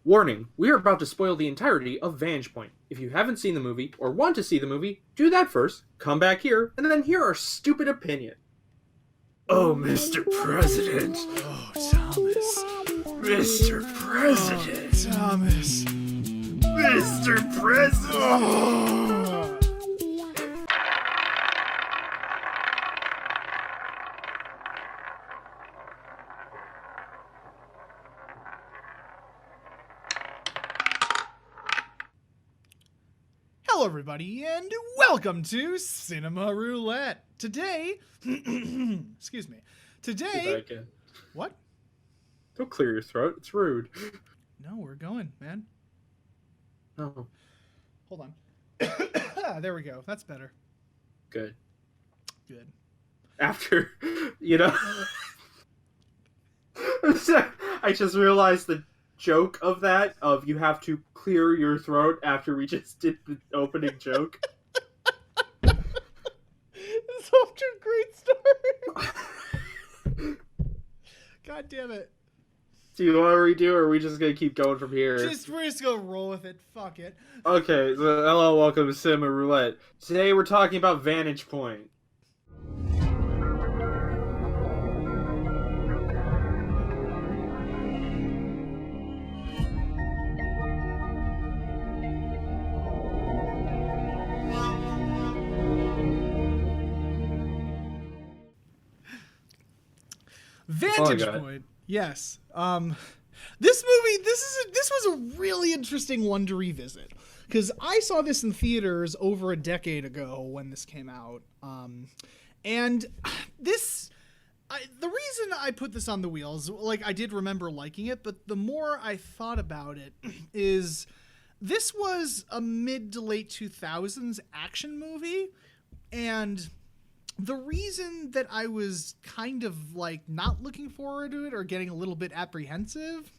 Warning, we are about to spoil the entirety of Vantage Point. If you haven't seen the movie, or want to see the movie, do that first, come back here, and then hear our stupid opinion. Oh, Mr. President. Oh, Thomas. Mr. President. Oh, Thomas. Mr. President. Oh. Hello, everybody, and welcome to Cinema Roulette. Today, excuse me. Today, what? Don't clear your throat. It's rude. No, we're going, man. No. Hold on. There we go. That's better. Good. Good. After, I just realized the joke of that, of you have to clear your throat after we just did the opening joke. It's off to a great start. God damn it. Do you want to redo, or are we just going to keep going from here? We're just going to roll with it. Fuck it. Okay, so hello, welcome to Cinema Roulette. Today we're talking about Vantage Point. Vantage Point. Yes. This movie, this was a really interesting one to revisit, because I saw this in theaters over a decade ago when this came out. And this, the reason I put this on the wheels, like, I did remember liking it, but the more I thought about it is this was a mid to late 2000s action movie, and the reason that I was kind of like not looking forward to it or getting a little bit apprehensive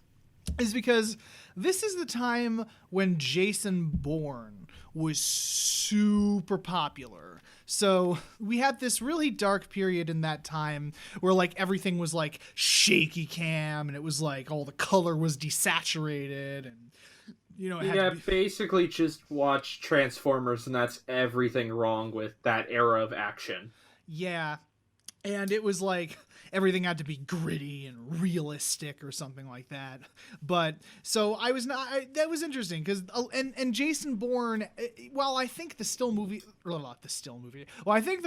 is because this is the time when Jason Bourne was super popular. So we had this really dark period in that time where like everything was like shaky cam, and it was like all the color was desaturated, and basically just watch Transformers, and that's everything wrong with that era of action. Yeah, and it was like everything had to be gritty and realistic or something like that. But so I was not. That was interesting because and Jason Bourne. While I think the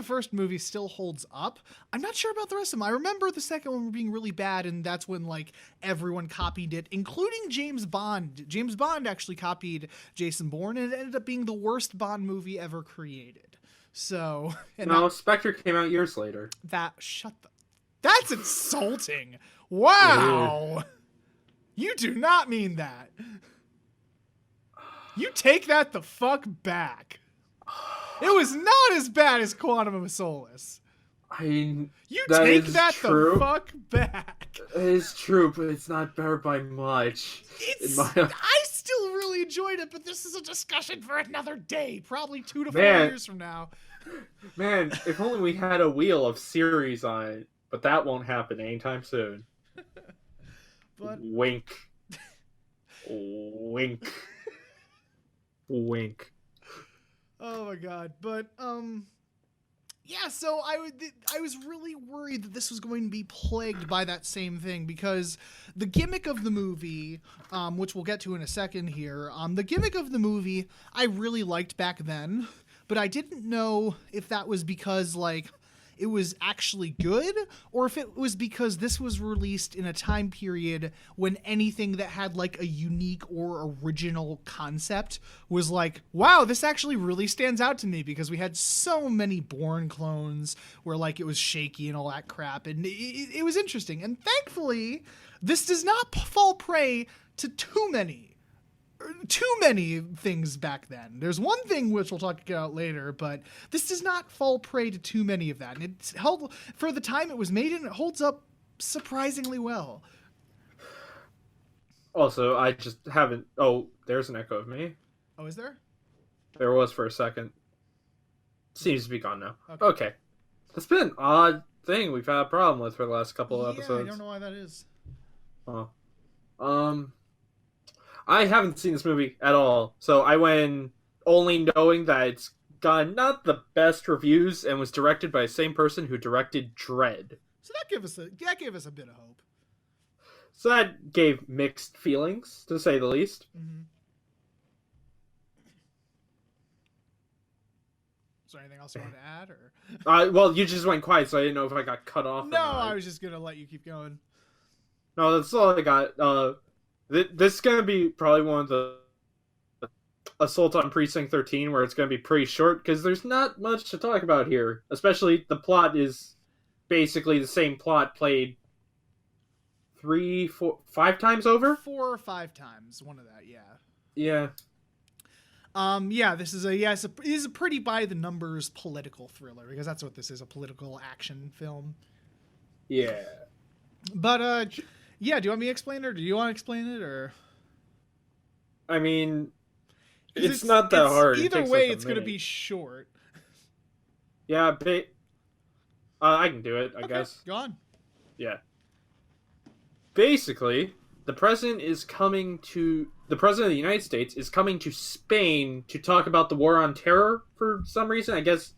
first movie still holds up, I'm not sure about the rest of them. I remember the second one being really bad, and that's when like everyone copied it, including James Bond. James Bond actually copied Jason Bourne, and it ended up being the worst Bond movie ever created. So, Spectre came out years later. That's insulting. Wow. You do not mean that. You take that the fuck back. It was not as bad as Quantum of Solace. The fuck back. It is true, but it's not better by much. I still really enjoyed it, but this is a discussion for another day, probably 2 to 4 years from now. Man, if only we had a wheel of series on it, but that won't happen anytime soon. But wink. Wink. Wink. Oh my god, but yeah, so I was really worried that this was going to be plagued by that same thing, because the gimmick of the movie, which we'll get to in a second here, the gimmick of the movie I really liked back then, but I didn't know if that was because like it was actually good, or if it was because this was released in a time period when anything that had like a unique or original concept was like, wow, this actually really stands out to me, because we had so many Bourne clones where like it was shaky and all that crap, and it was interesting. And thankfully, this does not fall prey to too many things back then. There's one thing which we'll talk about later, but this does not fall prey to too many of that. And it's held, for the time it was made in, it holds up surprisingly well. Also, I just haven't... Oh, there's an echo of me. Oh, is there? There was for a second. Seems to be gone now. Okay. It's been an odd thing we've had a problem with for the last couple of episodes. I don't know why that is. Oh. I haven't seen this movie at all, so I went only knowing that it's got not the best reviews and was directed by the same person who directed Dread. So that gave us a bit of hope. So that gave mixed feelings, to say the least. Mm-hmm. Is there anything else you want to add, or? Well, you just went quiet, so I didn't know if I got cut off. No, I was just gonna let you keep going. No, that's all I got. This is gonna be probably one of the Assault on Precinct 13, where it's gonna be pretty short because there's not much to talk about here. Especially the plot is basically the same plot played 3, 4, 5 times over. 4 or 5 times, one of that, yeah. Yeah. Yeah, this is it is a pretty by the numbers political thriller, because that's what this is, a political action film. Yeah. But yeah, do you want me to explain it, or do you want to explain it, or? I mean, it's not that hard. Either way, it's going to be short. Yeah, I can do it, I guess. Go on. Yeah. Basically, the president of the United States is coming to Spain to talk about the war on terror for some reason. I guess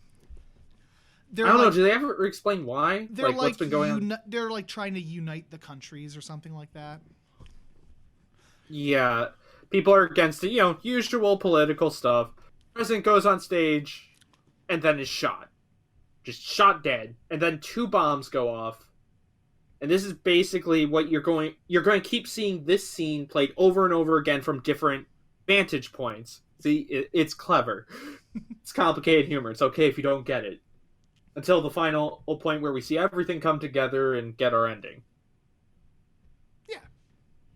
I don't know. Do they ever explain why? They're like what's been going on? They're like trying to unite the countries or something like that. Yeah, people are against it. Usual political stuff. President goes on stage, and then is shot, just shot dead, and then 2 bombs go off. And this is basically what you're going to keep seeing this scene played over and over again from different vantage points. See, it's clever. It's complicated humor. It's okay if you don't get it. Until the final point where we see everything come together and get our ending. Yeah.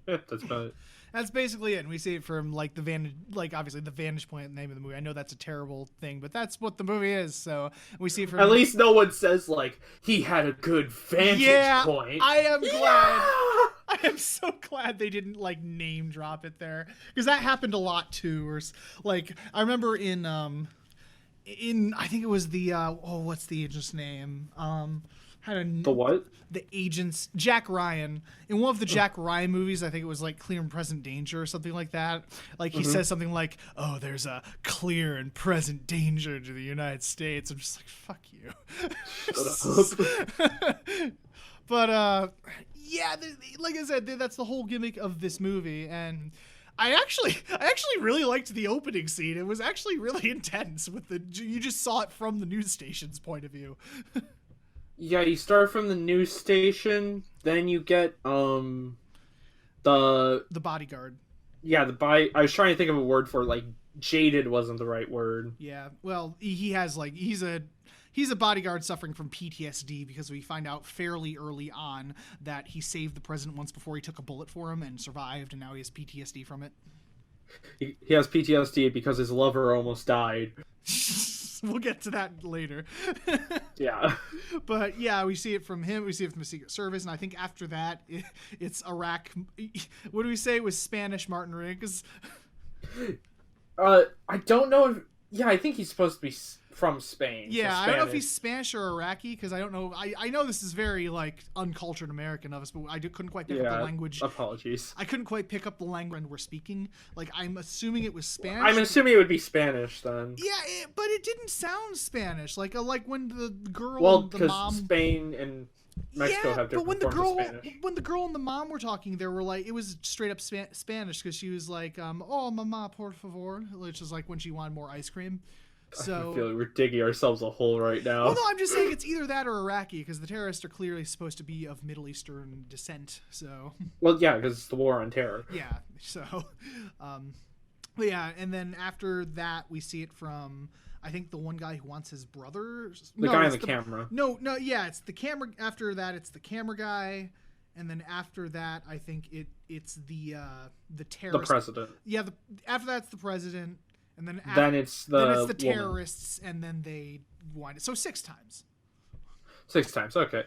That's about it. That's basically it. And we see it from obviously the Vantage Point, the name of the movie. I know that's a terrible thing, but that's what the movie is. So we see it from. At least no one says he had a good vantage point. I am glad. I am so glad they didn't name drop it there, because that happened a lot too. Or I remember in I think it was the what's the agent's name? The what? The agents, Jack Ryan. In one of the Jack Ryan movies, I think it was Clear and Present Danger or something like that. He says something like, "Oh, there's a clear and present danger to the United States." I'm just like, fuck you. Shut up. But yeah, like I said, that's the whole gimmick of this movie, and I actually really liked the opening scene. It was actually really intense you just saw it from the news station's point of view. Yeah, you start from the news station, then you get the bodyguard. Yeah, I was trying to think of a word for it, jaded wasn't the right word. Yeah, well, he has he's a bodyguard suffering from PTSD, because we find out fairly early on that he saved the president once before he took a bullet for him and survived, and now he has PTSD from it. He has PTSD because his lover almost died. We'll get to that later. Yeah. But yeah, we see it from him. We see it from the Secret Service. And I think after that, it's Iraq. What do we say? It was Spanish Martin Riggs. I don't know if... Yeah, I think he's supposed to be from Spain. Yeah, so I don't know if he's Spanish or Iraqi, because I don't know. I know this is very uncultured American of us, but couldn't quite pick up the language. Apologies. I couldn't quite pick up the language we're speaking. I'm assuming it was Spanish. I'm assuming it would be Spanish then. Yeah, but it didn't sound Spanish. Like when the girl and the mom. Because Spain and Mexico have different forms of Spanish. When the girl and the mom were talking, they were it was straight up Spanish, because she was "Oh, mamá, por favor," which is when she wanted more ice cream. So I feel like we're digging ourselves a hole right now. Well, no, I'm just saying it's either that or Iraqi, because the terrorists are clearly supposed to be of Middle Eastern descent. So. Well, yeah, because it's the war on terror. Yeah. So, but yeah, and then after that, we see it from, I think, the one guy who wants his brother. The guy on the camera. No, yeah, it's the camera. After that, it's the camera guy, and then after that, I think it's the terrorist. The president. Yeah. After that's the president. And then it's the terrorists, and then they wind it. So 6 times. 6 times, okay.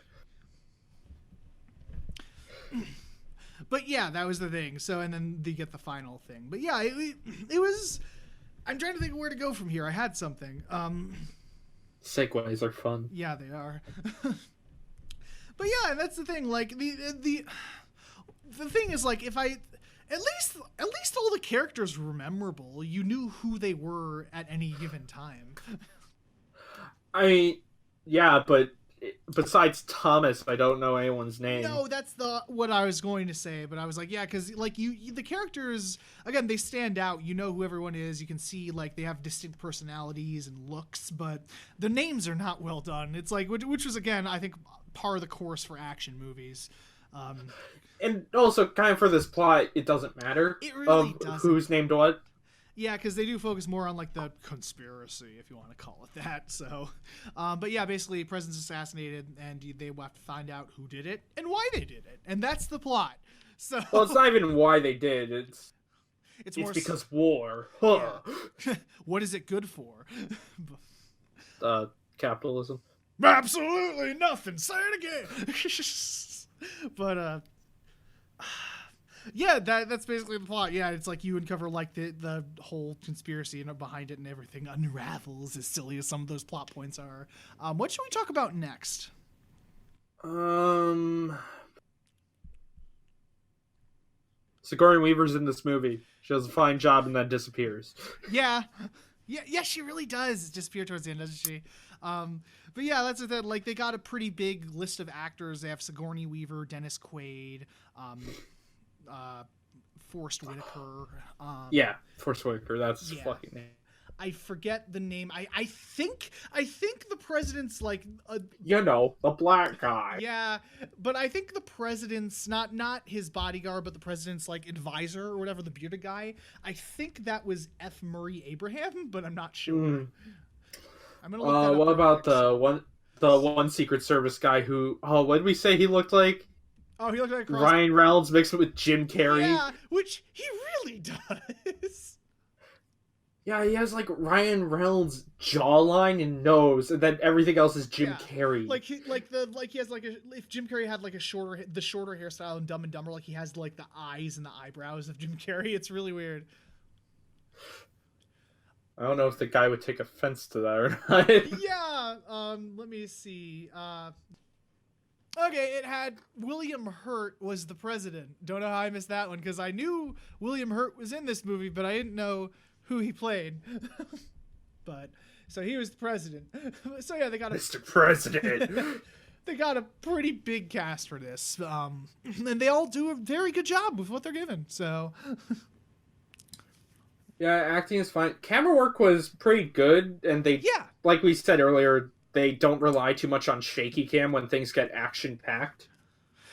But yeah, that was the thing. So, and then they get the final thing. But yeah, it was. I'm trying to think of where to go from here. I had something. Segues are fun. Yeah, they are. But yeah, that's the thing. The thing is, if I. At least all the characters were memorable. You knew who they were at any given time. I mean, yeah, but besides Thomas, I don't know anyone's name. No, that's what I was going to say, but I was like, yeah, because like the characters, again, they stand out. You know who everyone is. You can see like they have distinct personalities and looks, but the names are not well done. It's like which was again, I think, par of the course for action movies. And also, kind of for this plot, it doesn't matter it really doesn't. Who's named what. Yeah, because they do focus more on like the conspiracy, if you want to call it that. So, but yeah, basically, the president's assassinated, and they have to find out who did it and why they did it, and that's the plot. So, well, it's not even why they did. It's more because war. Huh. Yeah. What is it good for? Capitalism. Absolutely nothing. Say it again. But yeah, that's basically the plot. Yeah, it's like you uncover like the whole conspiracy and behind it, and everything unravels, as silly as some of those plot points are. What should we talk about next? Sigourney Weaver's in this movie. She does a fine job and then disappears. Yeah, she really does disappear towards the end, doesn't she? But yeah, that's the thing. Like, they got a pretty big list of actors. They have Sigourney Weaver, Dennis Quaid, Forrest Whitaker. Yeah, Forrest Whitaker. That's his fucking name. I forget the name. I think the president's like the black guy. Yeah, but I think the president's not his bodyguard, but the president's like advisor or whatever, the bearded guy. I think that was F. Murray Abraham, but I'm not sure. I'm gonna look that up. What about the one Secret Service guy who? Oh, what did we say he looked like? Oh, he looked like Ryan Reynolds mixed with Jim Carrey. Yeah, which he really does. Yeah, he has like Ryan Reynolds' jawline and nose, and then everything else is Jim Carrey. He has like if Jim Carrey had like the shorter hairstyle in Dumb and Dumber, like he has like the eyes and the eyebrows of Jim Carrey. It's really weird. I don't know if the guy would take offense to that or not. Yeah. Let me see. Okay, it had William Hurt was the president. Don't know how I missed that one, because I knew William Hurt was in this movie, but I didn't know who he played. But so he was the president. So yeah, they got Mr. President. They got a pretty big cast for this, and they all do a very good job with what they're given. So yeah, acting is fine. Camera work was pretty good, and like we said earlier, they don't rely too much on shaky cam when things get action packed.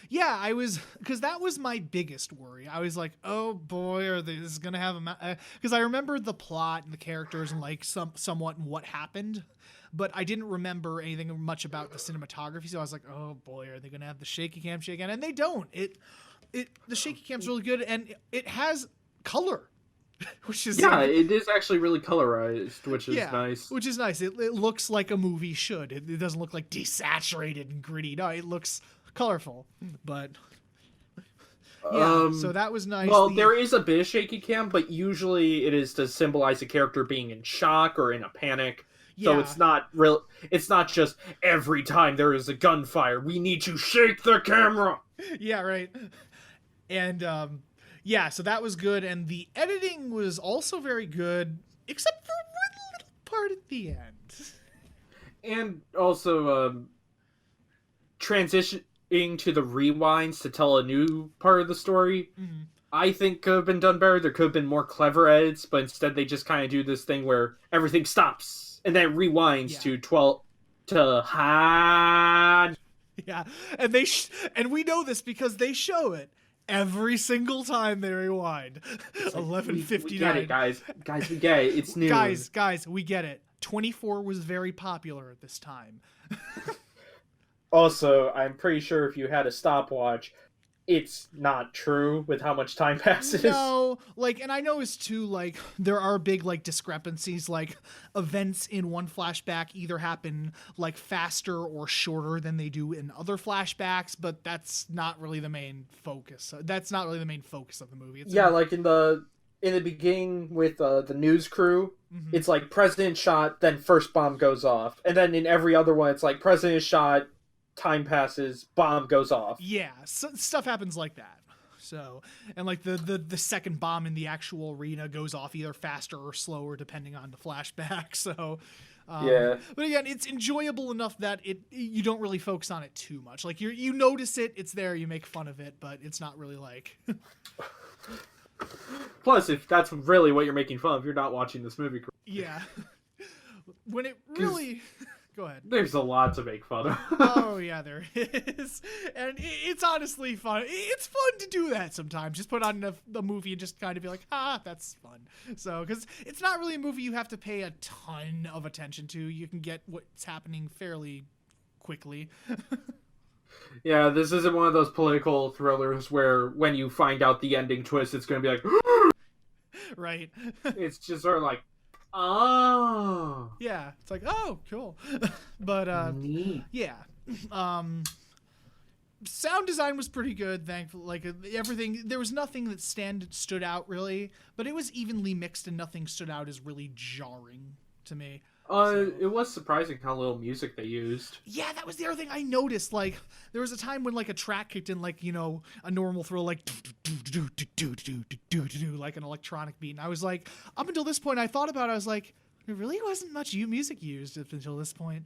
Yeah, because that was my biggest worry. I was like, oh boy, are they this is gonna have because I remembered the plot and the characters and like somewhat what happened, but I didn't remember anything much about the cinematography. So I was like, oh boy, are they gonna have the shaky cam shake again? And they don't. The shaky cam's really good, and it has color. Which is it is actually really colorized, which is nice. Which is nice. It looks like a movie should. It doesn't look like desaturated and gritty. No, it looks colorful. But so that was nice. Well, there is a bit of shaky cam, but usually it is to symbolize a character being in shock or in a panic. Yeah. So it's not real. It's not just every time there is a gunfire, we need to shake the camera. Yeah, right. And yeah, so that was good, and the editing was also very good, except for one little part at the end. And also, transitioning to the rewinds to tell a new part of the story, I think could have been done better. There could have been more clever edits, but instead they just kind of do this thing where everything stops, and then it rewinds to 12 to high. Yeah, and and we know this because they show it. Every single time they rewind. 11:59. We get it, guys. Guys, we get it. It's new. Guys, we get it. 24 was very popular at this time. Also, I'm pretty sure if you had a stopwatch, it's not true with how much time passes. No, and I know it's too, there are big, discrepancies, events in one flashback either happen, faster or shorter than they do in other flashbacks, but that's not really the main focus. That's not really the main focus of the movie. It's in the beginning with the news crew, it's president shot, then first bomb goes off. And then in every other one, it's president shot, time passes, bomb goes off. Yeah, stuff happens like that. So, and like the second bomb in the actual arena goes off either faster or slower depending on the flashback. So, but again, it's enjoyable enough that you don't really focus on it too much. Like you notice it, it's there, you make fun of it, but it's not really like. Plus, if that's really what you're making fun of, you're not watching this movie. Yeah. When it really. Go ahead. There's a lot to make fun of. Oh, yeah, there is. And it's honestly fun. It's fun to do that sometimes. Just put on the movie and just kind of be like, that's fun. So, because it's not really a movie you have to pay a ton of attention to. You can get what's happening fairly quickly. Yeah, this isn't one of those political thrillers where when you find out the ending twist, it's going to be like, right. It's just sort of like, oh. Yeah, it's like, oh, cool. But, neat. Yeah. Sound design was pretty good, thankfully. Like, everything, there was nothing that stood out, really, but it was evenly mixed and nothing stood out as really jarring to me. It was surprising how little music they used. Yeah, that was the other thing I noticed. Like, there was a time when, like, a track kicked in, like, you know, a normal thrill, like, like an electronic beat. And I was like, up until this point, I thought about it, I was like, there really wasn't much music used up until this point.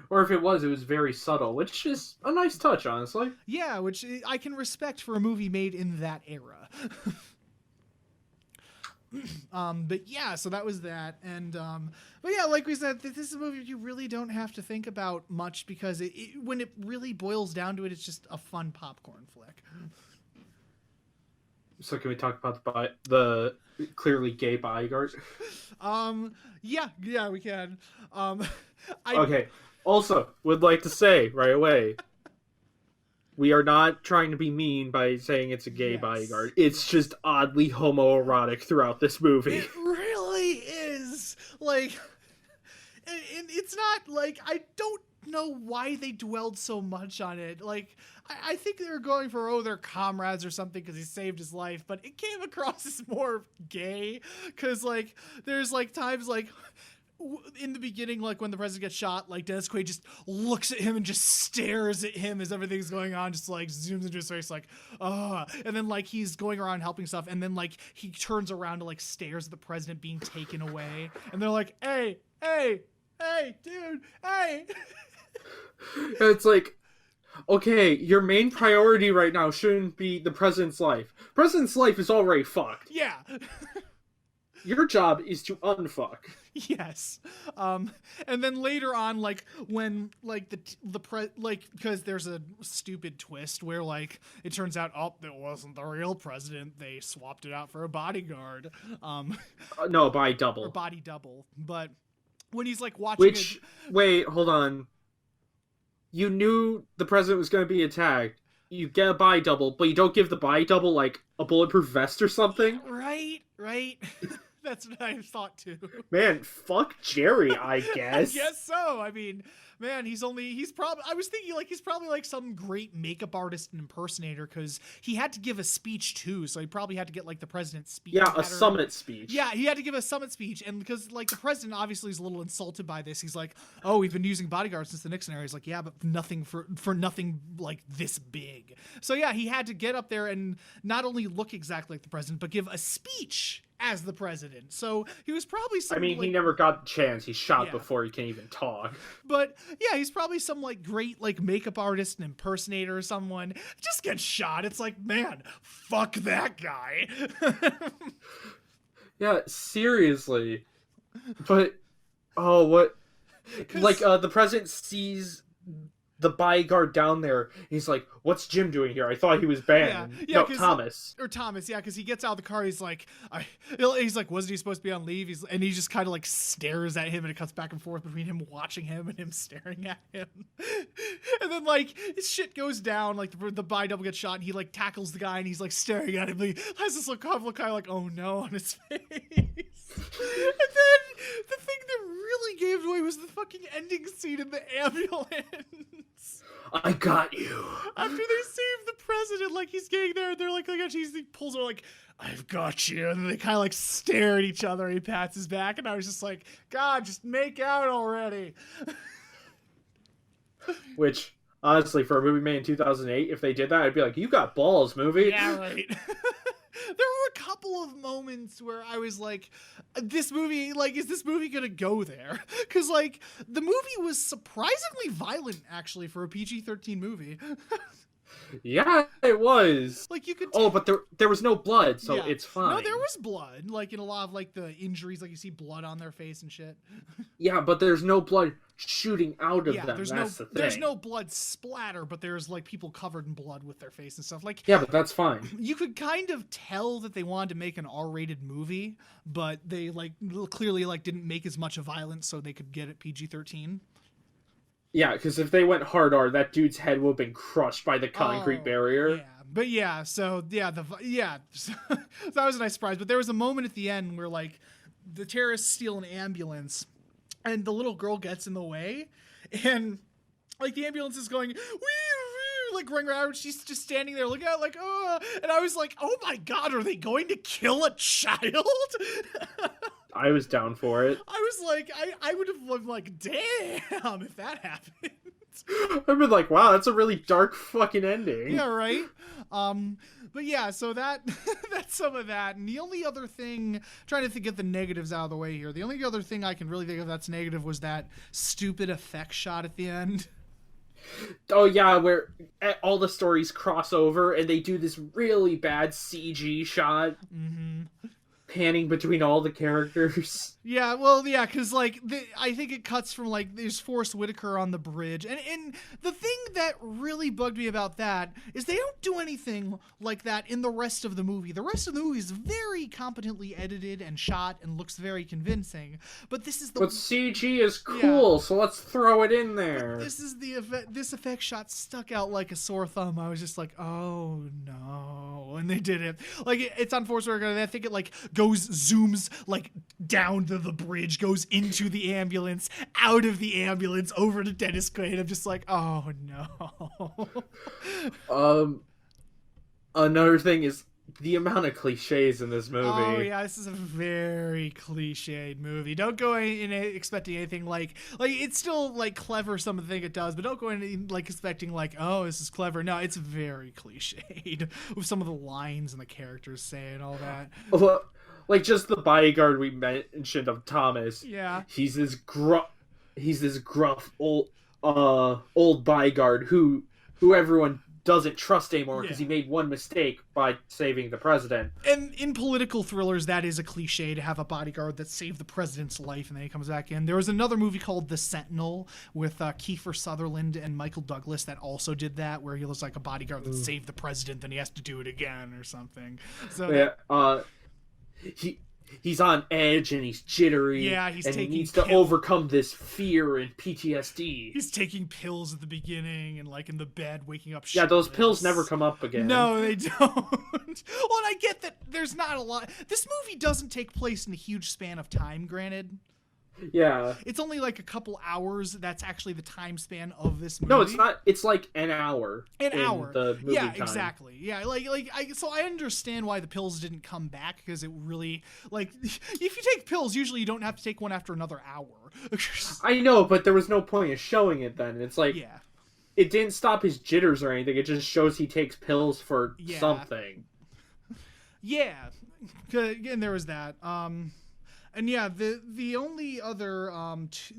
Or if it was very subtle, which is a nice touch, honestly. Yeah, which I can respect for a movie made in that era. But yeah, so that was that. And, but yeah, like we said, this is a movie you really don't have to think about much because when it really boils down to it, it's just a fun popcorn flick. So can we talk about the clearly gay bodyguard? Yeah, we can. Okay. Also, would like to say right away, we are not trying to be mean by saying it's a gay bodyguard. It's just oddly homoerotic throughout this movie. It really is. Like, and it's not, like, I don't know why they dwelled so much on it. Like, I think they were going for, they're comrades or something because he saved his life, but it came across as more gay because, like, there's, like, times, like, in the beginning, like when the president gets shot, like Dennis Quaid just looks at him and just stares at him as everything's going on, just like zooms into his face, like, and then like he's going around helping stuff, and then like he turns around to like stares at the president being taken away, and they're like, hey, dude, hey. It's like, okay, your main priority right now shouldn't be the president's life. President's life is already fucked. Yeah. Your job is to unfuck. Yes. And then later on, like, when, like, because there's a stupid twist where, like, it turns out, it wasn't the real president. They swapped it out for a bodyguard. No, body double. Or body double. But when he's, like, watching wait, hold on. You knew the president was going to be attacked. You get a body double, but you don't give the body double, like, a bulletproof vest or something? Right. That's what I thought too. Man, fuck Jerry, I guess. I guess so. I mean, man, I was thinking like he's probably like some great makeup artist and impersonator because he had to give a speech too, so he probably had to get like the president's speech. Yeah, a summit speech. Yeah, he had to give a summit speech, and because like the president obviously is a little insulted by this, he's like, "Oh, we've been using bodyguards since the Nixon era." He's like, "Yeah, but nothing for nothing like this big." So yeah, he had to get up there and not only look exactly like the president, but give a speech as the president. So he was probably some, he never got the chance. He's shot before he can even talk. But yeah, he's probably some like great like makeup artist and impersonator or someone. Just gets shot. It's like, man, fuck that guy. Yeah, seriously. But what? Like the president sees the bodyguard down there. He's like, "What's Jim doing here? I thought he was banned." Yeah, no, Thomas. Thomas, yeah, because he gets out of the car. He's like, wasn't he supposed to be on leave? And he just kind of like stares at him, and it cuts back and forth between him watching him and him staring at him. And then like his shit goes down. Like the body double gets shot, and he like tackles the guy, and he's like staring at him. He has this look kind of like, oh no, on his face. And then the thing that really gave away was the fucking ending scene in the ambulance. I got you. After they save the president, like he's getting there, they're like, he pulls her like, I've got you. And then they kind of like stare at each other. He pats his back, and I was just like, God, just make out already. Which Honestly, for a movie made in 2008, if they did that, I'd be like, you got balls, movie. Yeah, right. There were a couple of moments where I was like, this movie, like, is this movie gonna go there? Because, like, the movie was surprisingly violent, actually, for a PG-13 movie. Yeah, it was. Like, you could Oh, but there was no blood, so yeah. it's fine. No, there was blood. Like, in a lot of, like, the injuries, like, you see blood on their face and shit. Yeah, but there's no blood shooting out of them. There's That's the thing. there's no blood splatter, but there's, like, people covered in blood with their face and stuff. Like, yeah, but that's fine. you could kind of tell that they wanted to make an R-rated movie, but they, like, clearly, like, didn't make as much violence so they could get it PG-13. Yeah, because if they went hard R, that dude's head would have been crushed by the concrete barrier. Yeah, but yeah, so yeah, so that was a nice surprise. But there was a moment at the end where like the terrorists steal an ambulance, and the little girl gets in the way, and like the ambulance is going wee, wee, like going around. She's just standing there looking out like oh, and I was like, oh my god, are they going to kill a child? I was down for it. I was like, I would have been like, damn, if that happened. I've been like, wow, that's a really dark fucking ending. Yeah, right. But yeah, so that's some of that. And the only other thing, trying to get the negatives out of the way here, the only other thing I can really think of that's negative was that stupid effect shot at the end. Oh yeah, where all the stories cross over and they do this really bad CG shot. Mm-hmm. Panning between all the characters. Yeah, well, yeah, because, like, I think it cuts from, like, there's Forrest Whitaker on the bridge. And the thing that really bugged me about that is they don't do anything like that in the rest of the movie. The rest of the movie is very competently edited and shot and looks very convincing. But this is the... But CG is cool, yeah. So let's throw it in there. But this is this effect shot stuck out like a sore thumb. I was just like, oh, no. And they did it. Like, it's on Forrest Whitaker, and I think it, like, zooms, like, down the bridge, goes into the ambulance, out of the ambulance, over to Dennis Quaid. I'm just like, oh no. Another thing is the amount of cliches in this movie. Oh yeah, this is a very cliched movie. Don't go in expecting anything like it's still like clever some of the thing it does, but don't go in like expecting like, oh, this is clever. No, it's very cliched with some of the lines and the characters say and all that. Like just the bodyguard we mentioned of Thomas. Yeah. He's this gruff old bodyguard who everyone doesn't trust anymore because he made one mistake by saving the president. And in political thrillers, that is a cliche to have a bodyguard that saved the president's life and then he comes back in. There was another movie called The Sentinel with Kiefer Sutherland and Michael Douglas that also did that, where he was like a bodyguard that saved the president, then he has to do it again or something. So yeah, he's on edge and he's jittery. Yeah, he needs to overcome this fear and PTSD. He's taking pills at the beginning and like in the bed, waking up. Yeah, those pills never come up again. No, they don't. Well, and I get that there's not a lot. This movie doesn't take place in a huge span of time, granted. Yeah. It's only like a couple hours. That's actually the time span of this movie. No, it's not. It's like an hour. An hour. The movie yeah, time. Exactly. Yeah, so I understand why the pills didn't come back, because it really, like, if you take pills, usually you don't have to take one after another hour. I know, but there was no point of showing it then. It's like, yeah. It didn't stop his jitters or anything. It just shows he takes pills for something. Yeah. Again, there was that. And yeah, the only other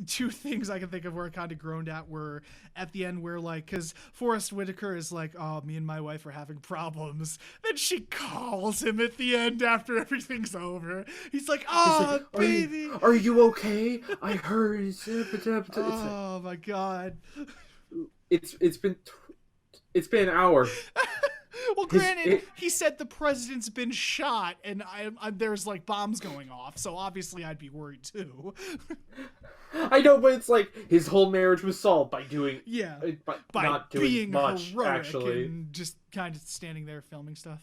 two things I can think of where I kind of groaned at were at the end where, like, because Forrest Whitaker is like, oh, me and my wife are having problems. Then she calls him at the end after everything's over. He's like, oh, like, baby. Are you okay? I heard. Oh, my God. It's been an hour. Well, granted, he said the president's been shot, and there's like bombs going off, so obviously I'd be worried too. I know, but it's like his whole marriage was solved by doing by not doing being much, heroic actually, and just kind of standing there filming stuff.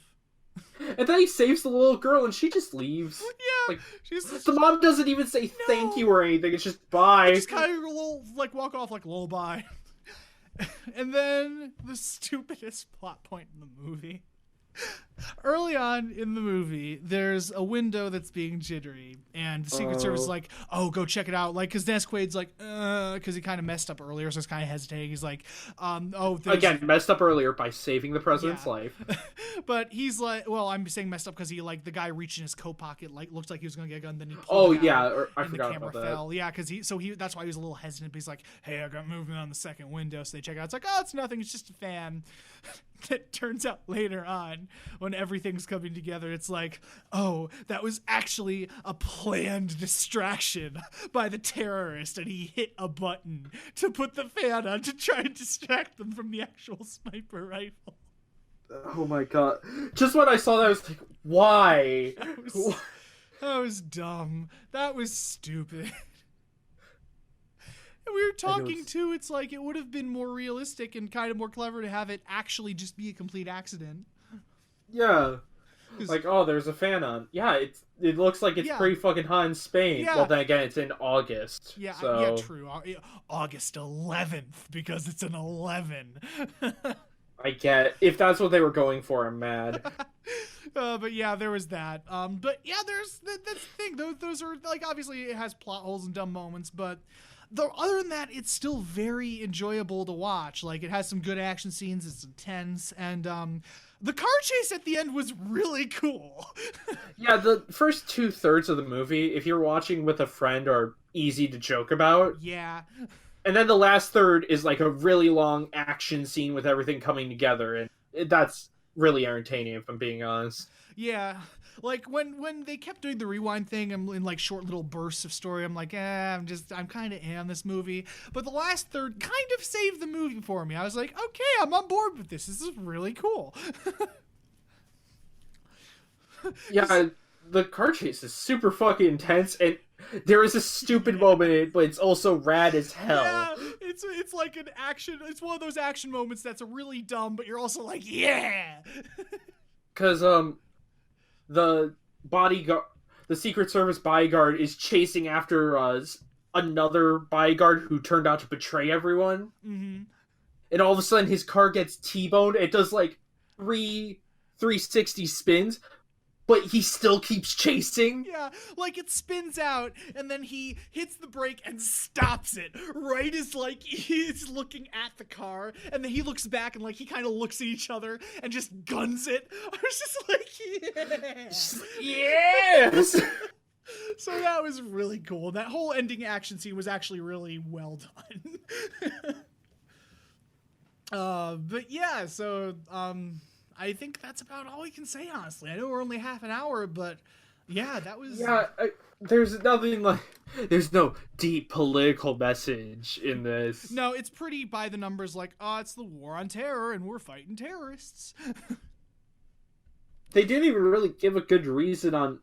And then he saves the little girl, and she just leaves. Yeah, like the mom doesn't even say thank you or anything. It's just bye. Just kind of like walk off like lullaby. And then the stupidest plot point in the movie. Early on in the movie, there's a window that's being jittery, and the Secret Service is like, "Oh, go check it out." Like, because Dennis Quaid's like, because he kind of messed up earlier, so he's kind of hesitating. He's like, "Oh, again, messed up earlier by saving the president's life." But he's like, well, I'm saying messed up because he the guy reached in his coat pocket, like looked like he was gonna get a gun, then he pulled it out, I forgot the camera about fell. Yeah, because that's why he was a little hesitant. But he's like, "Hey, I got movement on the second window," so they check it out. It's like, "Oh, it's nothing. It's just a fan." It turns out later on, when everything's coming together, it's like, oh, that was actually a planned distraction by the terrorist, and he hit a button to put the fan on to try and distract them from the actual sniper rifle. Oh my god. Just when I saw that, I was like, why? That was dumb. That was stupid. And we were talking too, it's like it would have been more realistic and kind of more clever to have it actually just be a complete accident. Yeah. Like, oh, there's a fan on. Yeah, it looks like it's pretty fucking hot in Spain. Yeah. Well, then again, it's in August. Yeah, so... yeah, true. August 11th, because it's an 11. I get. If that's what they were going for, I'm mad. But yeah, there was that. But yeah, that's the thing. Those are, like, obviously it has plot holes and dumb moments, but... Though other than that, it's still very enjoyable to watch. Like, it has some good action scenes, it's intense, and the car chase at the end was really cool. Yeah, the first 2/3 of the movie, if you're watching with a friend, are easy to joke about. Yeah. And then the last third is like a really long action scene with everything coming together, and that's really entertaining, if I'm being honest. Yeah. Like, when they kept doing the rewind thing in like short little bursts of story, I'm like, I'm kind of on this movie. But the last third kind of saved the movie for me. I was like, okay, I'm on board with this. This is really cool. Yeah, the car chase is super fucking intense, and there is a stupid moment in it, but it's also rad as hell. Yeah, it's like an action. It's one of those action moments that's really dumb, but you're also like, yeah. Because the bodyguard, the Secret Service bodyguard, is chasing after another bodyguard who turned out to betray everyone. Mm-hmm. And all of a sudden, his car gets T-boned. It does like 360 spins, but he still keeps chasing. Yeah, like it spins out, and then he hits the brake and stops it right as like he's looking at the car, and then he looks back and like he kind of looks at each other and just guns it. I was just like, yes. So that was really cool. That whole ending action scene was actually really well done. But yeah, so I think that's about all we can say, honestly. I know we're only half an hour, but yeah, that was... Yeah, there's nothing like... There's no deep political message in this. No, it's pretty by the numbers, like, oh, it's the war on terror, and we're fighting terrorists. They didn't even really give a good reason on...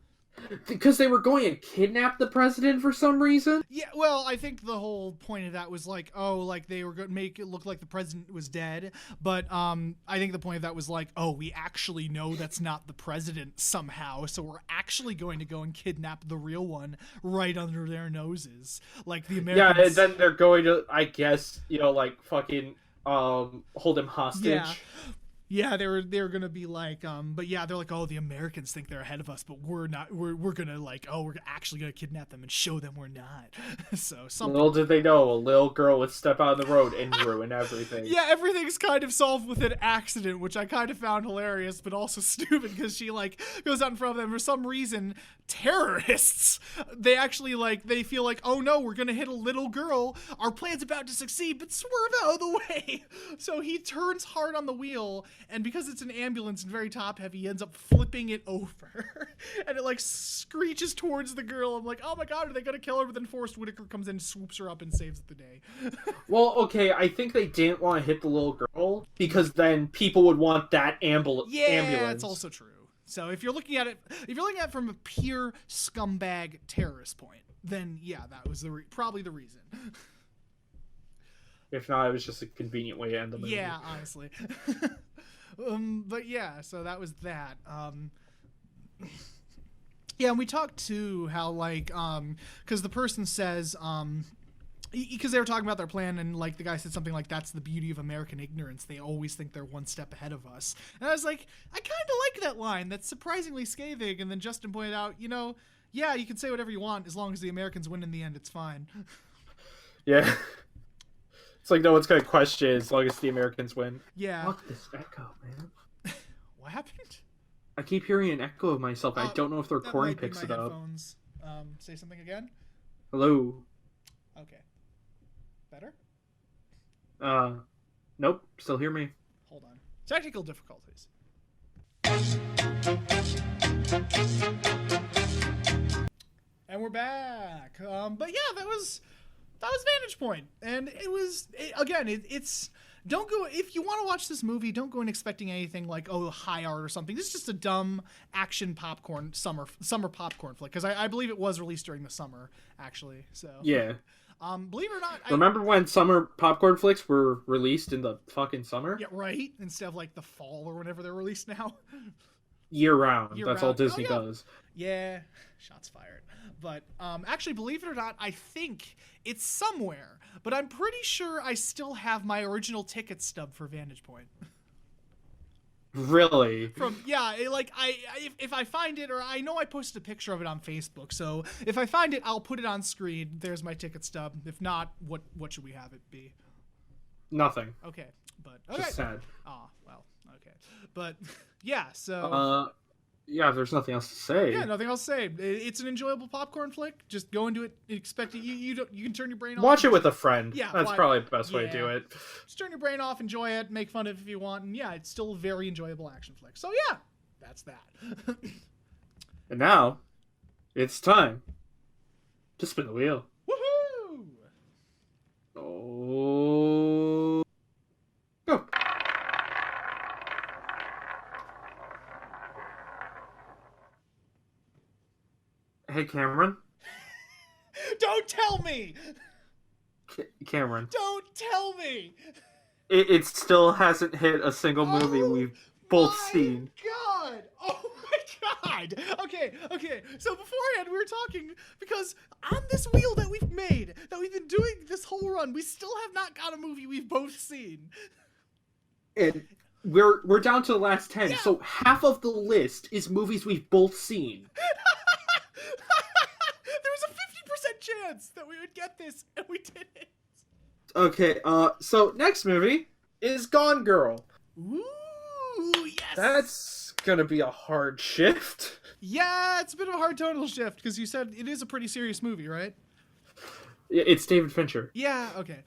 Because they were going to kidnap the president for some reason? Yeah, well, I think the whole point of that was like, oh, like they were going to make it look like the president was dead. But I think the point of that was like, oh, we actually know that's not the president somehow. So we're actually going to go and kidnap the real one right under their noses. Like the Americans. Yeah, and then they're going to, I guess, like fucking hold him hostage. Yeah. Yeah, they were gonna be like, but yeah, they're like, oh, the Americans think they're ahead of us, but we're not. We're gonna like, oh, we're actually gonna kidnap them and show them we're not. So something. Little did they know, a little girl would step out of the road and ruin everything. Yeah, everything's kind of solved with an accident, which I kind of found hilarious, but also stupid because she like goes out in front of them for some reason. Terrorists, they actually like they feel like, oh no, we're gonna hit a little girl. Our plan's about to succeed, but swerve out of the way. So he turns hard on the wheel. And because it's an ambulance and very top heavy, he ends up flipping it over. And it like screeches towards the girl. I'm like, oh my god, are they going to kill her? But then Forrest Whitaker comes in, swoops her up, and saves the day. Well, okay, I think they didn't want to hit the little girl because then people would want that ambulance. Yeah, that's also true. So if you're looking at it from a pure scumbag terrorist point, then yeah, that was probably the reason. If not, it was just a convenient way to end the movie. Yeah, honestly. But yeah, so that was that. Yeah, and we talked too how like because the person says because they were talking about their plan, and like the guy said something like, "That's the beauty of American ignorance. They always think they're one step ahead of us." And I was like, I kind of like that line. That's surprisingly scathing. And then Justin pointed out, yeah, you can say whatever you want as long as the Americans win in the end. It's fine. Yeah. It's like no one's gonna question it as long as the Americans win. Yeah. Fuck this echo, man. What happened? I keep hearing an echo of myself. I don't know if the recording picks it up. Headphones. Say something again. Hello. Okay. Better? Nope. Still hear me. Hold on. Technical difficulties. And we're back. But yeah, that was Vantage Point, and it's don't go if you want to watch this movie. Don't go in expecting anything like high art or something. This is just a dumb action popcorn summer popcorn flick, because I believe it was released during the summer actually. So yeah. Believe it or not, remember when summer popcorn flicks were released in the fucking summer? Yeah, right. Instead of like the fall or whenever they're released now. Year round. That's all Disney does. Yeah, shots fired. But actually, believe it or not, I think it's somewhere. But I'm pretty sure I still have my original ticket stub for Vantage Point. Really? If I find it, or I know I posted a picture of it on Facebook, so if I find it, I'll put it on screen. There's my ticket stub. If not, what should we have it be? Nothing. Okay, but okay. Just sad. Oh well, okay, but yeah. So yeah, there's nothing else to say. Yeah, nothing else to say. It's an enjoyable popcorn flick. Just go into it expecting you can turn your brain off. Watch it with a friend. Yeah, that's probably the best way to do it. Just turn your brain off, enjoy it, make fun of it if you want, and yeah, it's still a very enjoyable action flick. So yeah, that's that. And now, it's time to spin the wheel. Woohoo! Oh, go. Hey, Cameron. Don't tell me! Cameron. Don't tell me! It still hasn't hit a single movie we've both seen. God! Oh my god! Okay. So beforehand we were talking, because on this wheel that we've made, that we've been doing this whole run, we still have not got a movie we've both seen. And we're down to the last 10, yeah. So half of the list is movies we've both seen. There was a 50% chance that we would get this, and we didn't. Okay, so next movie is Gone Girl. Ooh, yes! That's gonna be a hard shift. Yeah, it's a bit of a hard tonal shift, because you said it is a pretty serious movie, right? It's David Fincher. Yeah, okay.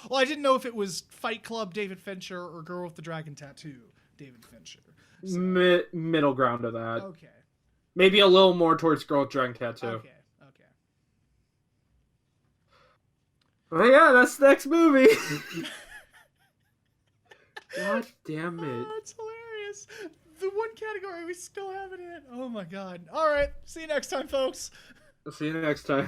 Well, I didn't know if it was Fight Club David Fincher or Girl with the Dragon Tattoo David Fincher. So. Middle ground of that. Okay. Maybe a little more towards Girl with Dragon Tattoo. Okay. But yeah, that's the next movie. God damn it. Oh, that's hilarious. The one category we still haven't hit. Oh my god. Alright, see you next time, folks. I'll see you next time.